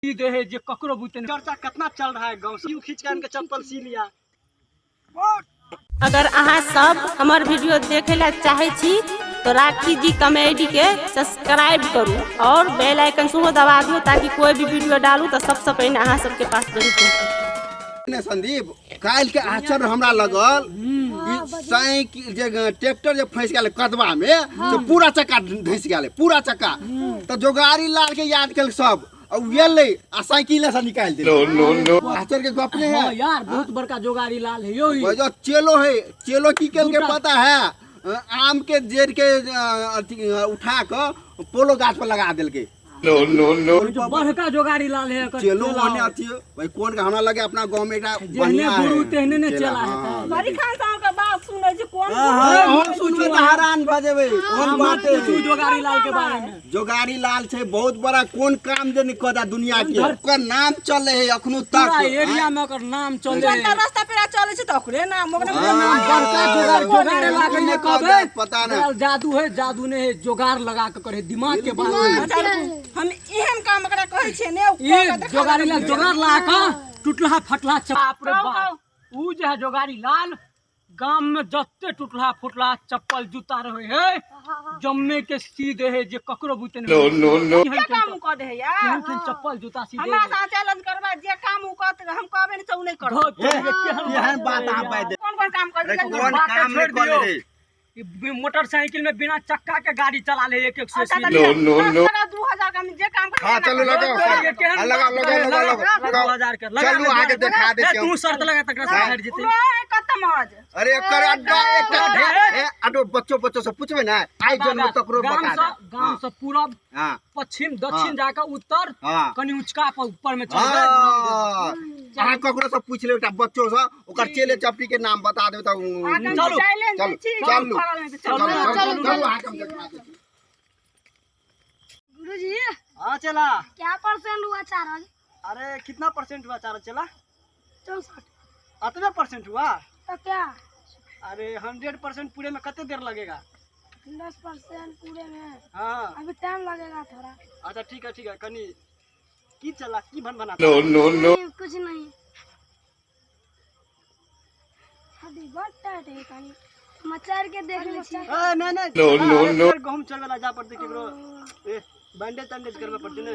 दे है जे ककरो बुते चर्चा कितना चल रहा है गांव से खींच के चप्पल सी लिया। अगर अहाँ सब हमार वीडियो देखे ला चाहे छी तो राखी जी कॉमेडी के सब्सक्राइब करू और बेल आइकन सेहो दबा दियो ताकि कोई भी वीडियो डालू तो सबसे पहले अहाँ सबके पास जरूर पहुंचे। संदीप काल के आचर हमरा लगल साइकिल जे ट्रैक्टर जे फंस गेल कदवा में तो पूरा चक्का धंस गेल पूरा चक्का तो जोगारी लाल के याद कल सब और ये ले आ साइकिल से निकाल दे। नो आचर के गप नहीं है यार, बहुत बड़का जोगारी लाल है यो जो चेलो है। चेलो की कल के पता है आम के जेर के उठा कर पोलो गाछ पर लगा दिल के। जो बड़का जोगारी लाल है चलो आने आती है भाई कौन का हमरा लगे अपना गांव में एक बढ़िया है गुरु तेहने ने चला है। बड़ी खान साहब का बात सुने जे कौन हम सोचे त हैरान भ जेबे हम बात है जोगारी लाल के बारे में। जोगारी लाल छे बहुत बड़ा कौन काम जे निकदा दुनिया के ओकर नाम चले है अखनो तक पूरा एरिया में ओकर नाम चले है। जनता रास्ता पे चले छै त ओकरे नाम ओकरे बड़का जोगार लागे ने कहबे पता नहीं जादू है, जादू ने है जोगार लगा के करे दिमाग के बात में। हम एहन काम एकरा कहै छै ने जोगारी लाल जोगार ला के टूटला फटला बाप रे बाप ऊ जे है जोगारी लाल गांव में जत्ते टूटला फुटला चप्पल जूता रहे है जम्मे के सीधे है जे ककरो बुते नो काम क दे है यार चप्पल जूता सीधे हमरा साथ चैलेंज करबा जे काम उ कहत हम कहबे न त उ नहीं करब। एहन बात आ पाए दे कौन काम कर दे कौन काम नहीं कर रे मोटरसाइकिल में बिना चक्का के गाड़ी चला ले एक एक नो 2000 का जे काम कर। हां चलो लगा 2000 के चलो आगे दिखा दे तू शर्त लगा तक हट जीते खत्म आज। अरे कर अड्डा एक अडो बच्चों से पूछबे ना आई जन्म तकरो बता दे गांव से पूरब हां पश्चिम दक्षिण जाकर उत्तर कनी ऊंचका पर ऊपर में चल हां ककरो से पूछ ले एकटा बच्चों से ओकर चेले चपटी के नाम बता दे त चलो आगे दिखा दे। गुरुजी हां चला क्या परसेंट हुआ चार्ज? अरे कितना परसेंट हुआ चार्ज चला 64। अतना परसेंट हुआ तो क्या? अरे 100% पूरे में कितने देर लगेगा? 10% पूरे में हाँ अभी टाइम लगेगा थोड़ा। अच्छा ठीक है कनी की चला की बन बना नहीं, कुछ नहीं अभी बहुत टाइट है कनी मचार के देख ले छी। नहीं गहूम चलवेला जा पड़ते केकरो ए बैंडेज तंडेज करवे पड़ते ने।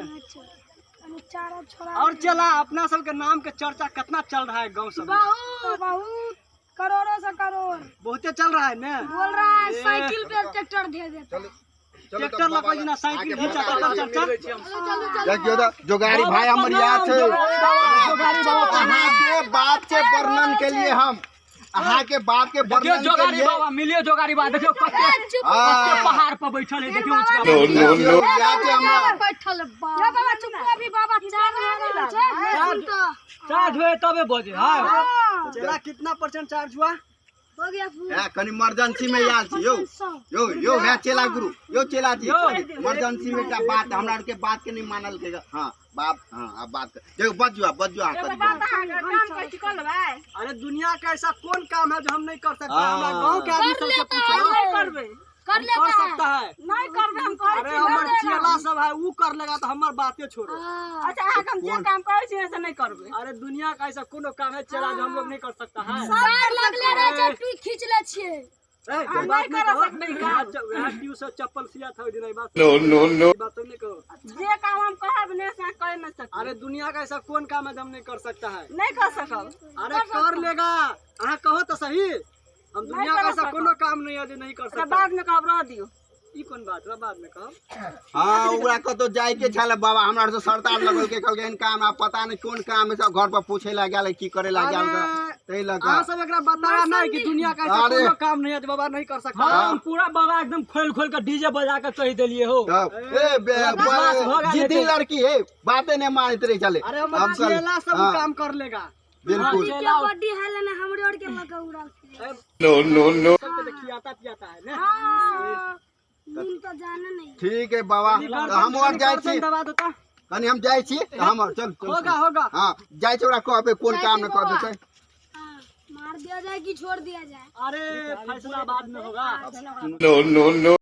चारा छोड़ा और चला अपना सब के नाम के चर्चा कितना चल रहा है गांव सब में। बहुत करोड़ों से करोड़ बहुते चल रहा है ने बोल रहा है साइकिल पे ट्रैक्टर दे देता। ट्रैक्टर लगा ना साइकिल भी चर्चा जोगारी भाई हमर याद है जोगारी बाबा अहाँ के बात के वर्णन के लिए हम अहाँ के बात के वर्णन के जोगारी लिए बाबा मिलिए जोगारी बाबा देखियो कते पहाड़ पर बैठल है देखियो उसका याद है हमरा बैठल बाबा चुप अभी बाबा चार्ज हुए तबे बजे हां चला कितना परसेंट चार्ज हुआ हो गया पूरा। है कनी इमरजेंसी में याद छी यो है चेला गुरु यो चेला जी इमरजेंसी में का बात हमरा के बात के नहीं मानल के हां बाप हां अब बात देखो बज्जो अरे दुनिया का ऐसा कौन काम है जो हम नहीं कर सकते? हमारा गांव के आदमी सबसे पूछो करबे कर सकता है नहीं करबे हम कहै अरे हमर चेला सब है वो कर लेगा तो हमार बातें छोड़ो। अच्छा हम जे काम करै छी से नहीं करबे। अरे दुनिया का ऐसा कोनो काम है चेला जो हम लोग नहीं कर सकता है? सब लगले रहे छै तू खींच ले छिए बात नहीं कर सकते वह ट्यू से चप्पल सिया था दिन बात नो बात नहीं कहो जे काम हम कहब ने से कर न सकब। अरे दुनिया का ऐसा कौन काम है जो हम नहीं कर सकता है? नहीं कर सकब। अरे कर लेगा अहाँ कहो तो सही हम दुनिया का ऐसा कोनो काम नहीं है जो नहीं कर सकता। बाद में कहब रह दियो ई कौन बात है बाद में कहो। हां ओकरा कतो जाय के छले बाबा हमरा से सरतार लगल के कहल के काम आ पता नहीं कौन काम है सब घर पर पूछे ला गेल की करे ला गेल तै लगा हां सब एकरा बताया नहीं कि दुनिया का ऐसा कोनो काम नहीं है जो बाबा नहीं कर सकता। हम पूरा बाबा एकदम खोल के डीजे बजा के कह देलिए हो ए जिद्दी लड़की है बातें नहीं मानत रही चले। अरे हम चेला सब काम कर लेगा बिल्कुल बॉडी है लेना हमरे और के लगा उड़ा नो खियाता पियाता है ना। नींद तो जाने नहीं। ठीक है बाबा हम और जाय छी दबा देता कनी हम जाय छी हम और चल होगा हां जाय छी ओकरा कहबे कोन काम न कर देतै। मार दिया जाए कि छोड़ दिया जाए? अरे फैसला बाद में होगा। नो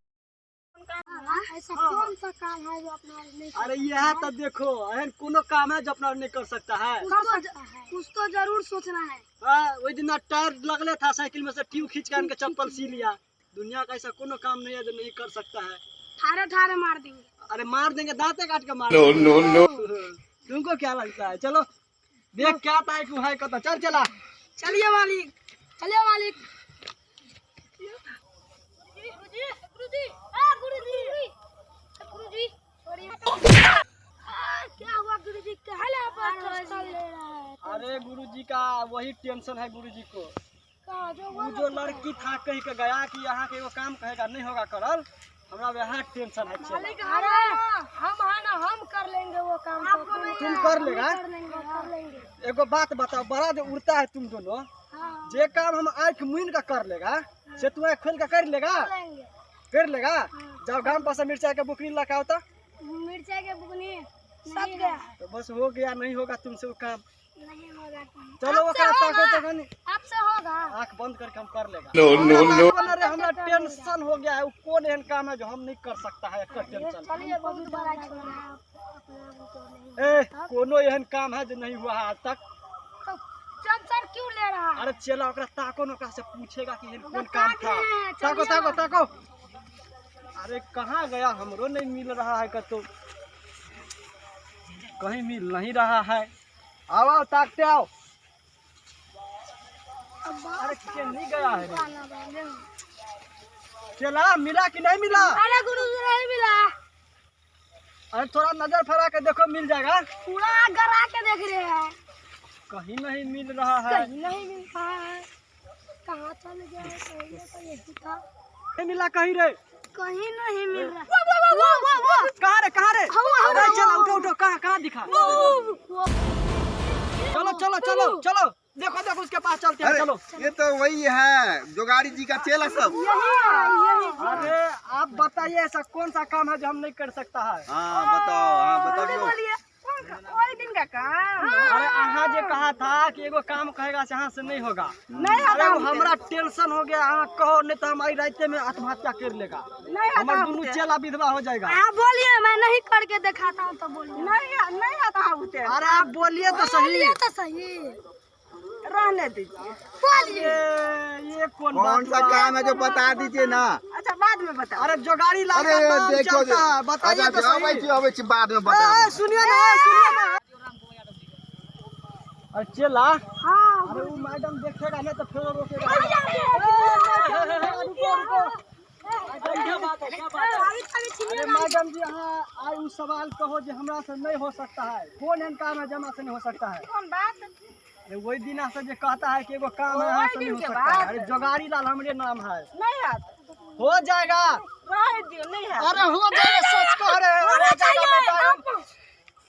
ऐसा कौन सा काम है जो अपना नहीं कर अरे यह तो देखो एहन कोनो काम है जो अपना नहीं कर सकता है। कुछ तो जरूर सोचना है। वही दिन टायर लगले था साइकिल में से ट्यूब खींच के इनके चप्पल सी लिया। दुनिया का ऐसा कोनो काम नहीं है जो नहीं कर सकता है। ठारे ठारे मार देंगे। अरे मार देंगे, दांते काट के मार देंगे। तुमको क्या लगता है? चलो देख क्या टाइट है कत चल चला। चलिए मालिक, चलिए मालिक। क्या हुआ गुरुजी? कहले आप टेंशन ले रहा है? अरे गुरुजी का वही टेंशन है गुरुजी को। जो वो जो लड़की था कही के गया कि यहाँ के वो काम कहेगा नहीं होगा करल, हमरा वह टेंशन है। मालिक हम है ना, हम कर लेंगे वो काम। तुम कर लेगा? कर लेंगे। एगो बात बताओ, बड़ा जो उड़ता है तुम दोनों, जे काम हम आँख मुइन का कर लेगा से तू आँख खोल के कर लेगा? कर लेगा। जब गांव पास मिर्चाई के बुकनी लगाओ तो मिर्चाई के बुकनी सब गया तो बस हो गया, नहीं होगा तुमसे वो काम। नहीं होगा। चलो वो ताको तो गनी आपसे होगा। आँख बंद करके हम कर लेगा। अरे हमरा टेंशन हो गया है। वो कौन एहन काम है जो हम नहीं कर सकता है? एक टेंशन। चलिए बहुत बड़ा छोड़ा है। ए कोनो एहन काम है जो नहीं हुआ है आज तक? तो टेंशन क्यों ले रहा है? अरे चला ओकरा ताको न, ओकरा से पूछेगा कि एहन कौन काम था। ताको ताको ताको। अरे कहाँ गया? हमरो नहीं मिल रहा है कतो, कहीं मिल नहीं रहा है। आओ आओ ताकते आओ। अरे क्या नहीं गया है रे? चला मिला कि नहीं मिला? अरे गुरुजी नहीं मिला। अरे थोड़ा नजर फरा के देखो, मिल जाएगा। पूरा गरा के देख रहे हैं, कहीं नहीं मिल रहा है। कहीं नहीं मिल रहा है। कहाँ चल गया है? कहीं यही था। नहीं मिला कहीं रे? कहीं नहीं मिल रहा। कहाँ रे कहाँ रे? अरे चलो उठो उठो, कहाँ कहाँ दिखा? चलो चलो चलो चलो, देखो देखो उसके पास चलते हैं। चलो ये तो वही है जोगाड़ी जी का चेला सब। अरे आप बताइए ऐसा कौन सा काम है जो हम नहीं कर सकता है? हाँ बताओ। कोई दिन का काम। अरे अहाँ जे कहा था कि एगो काम कहेगा से यहाँ से नहीं होगा। अरे वो हमरा टेंशन हो गया। अहाँ कहो नहीं तो हमारी रास्ते में आत्महत्या कर लेगा। हमारे दोनों चेला विधवा हो जाएगा। आप बोलिए, मैं नहीं करके दिखाता हूँ तो बोलिए। नहीं आता है। अरे आप बोलिए तो सही। बोलिए तो सही। रहने दीजिए। बोलिए। ये कौन सा काम है जो बता दीजिए ना। अच्छा बाद में बता। अरे जोगाड़ी ला अरे देखो बताइए तो सही। बाद में बता। सुनिए ना। अरे चला। हाँ अरे वो मैडम देखेगा नहीं तो फिर रोकेगा। अरे मैडम जी हाँ आई उस सवाल कहो जो हमरा से नहीं हो सकता है। कौन एहन काम है जमा से नहीं हो सकता है? कौन बात? अरे वही दिन से जो कहता है कि एगो काम है यहाँ से नहीं हो सकता है। अरे जोगाड़ी लाल हमरे नाम है। नहीं आता। हो जाएगा। रह दियो, नहीं है। अरे हो जाएगा, सच कह रहे हैं। हो जाएगा बेटा।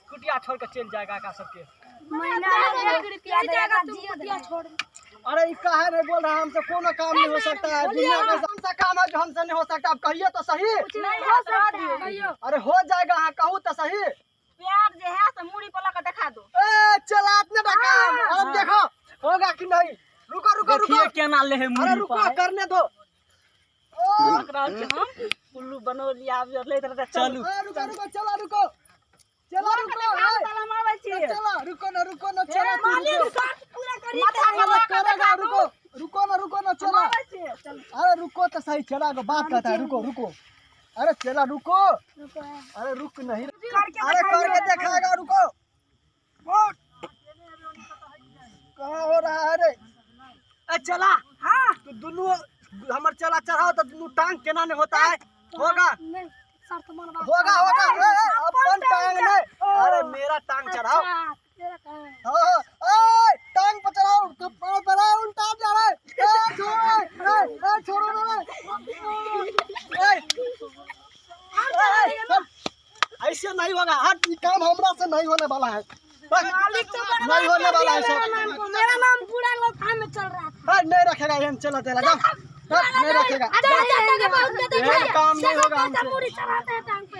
कुटिया छोड़ के चल जाएगा का सबके। महीना में 1 रुपया देगा, कुटिया छोड़। अरे इसका है नहीं बोल रहा है हमसे कोनो काम नहीं हो सकता है। दुनिया का कौन सा काम है जो हमसे नहीं हो सकता? आप कहिए तो सही। नहीं हो सकता है। अरे हो जाएगा, हाँ कहूँ तो सही। प्यार जो है तो मुड़ी पर लगा दिखा दो। ए चला इतने काम अब देखो होगा कि नहीं। रुको रुको रुको, क्या ना ले है अरे रुको करने दो। हम उल्लू बनो लिया ले चलो। रुको रुको चला रुको चला रुको ताला मारबै छी। चला रुको ना चला मालिक पूरा करी करेगा। रुको ना चला। चल। अरे रुको तो सही, चला को बात कहता है। रुको अरे चला रुको। अरे रुक नहीं। अरे करके दिखाएगा। रुको कहाँ हो रहा है रे? ए चला। हाँ तो दोनों हमर चला चढ़ाओ तो दोनों टांग केना नहीं होता है? होगा अपन टांग नहीं। अरे मेरा टांग चढ़ाओ। टांग पर चढ़ाओ तो पाँव पर उल्टा जा रहा है। छोड़ो ना। ऐसे नहीं होगा। हट, ये काम हमरा से नहीं होने वाला है। नहीं होने वाला है सब। मेरा नाम पूरा लोग में चल रहा था। नहीं रखेगा ये चला चला जाओ। नहीं रखेगा। बहुत काम नहीं होगा हमसे। पूरी चलाते हैं टांग पे।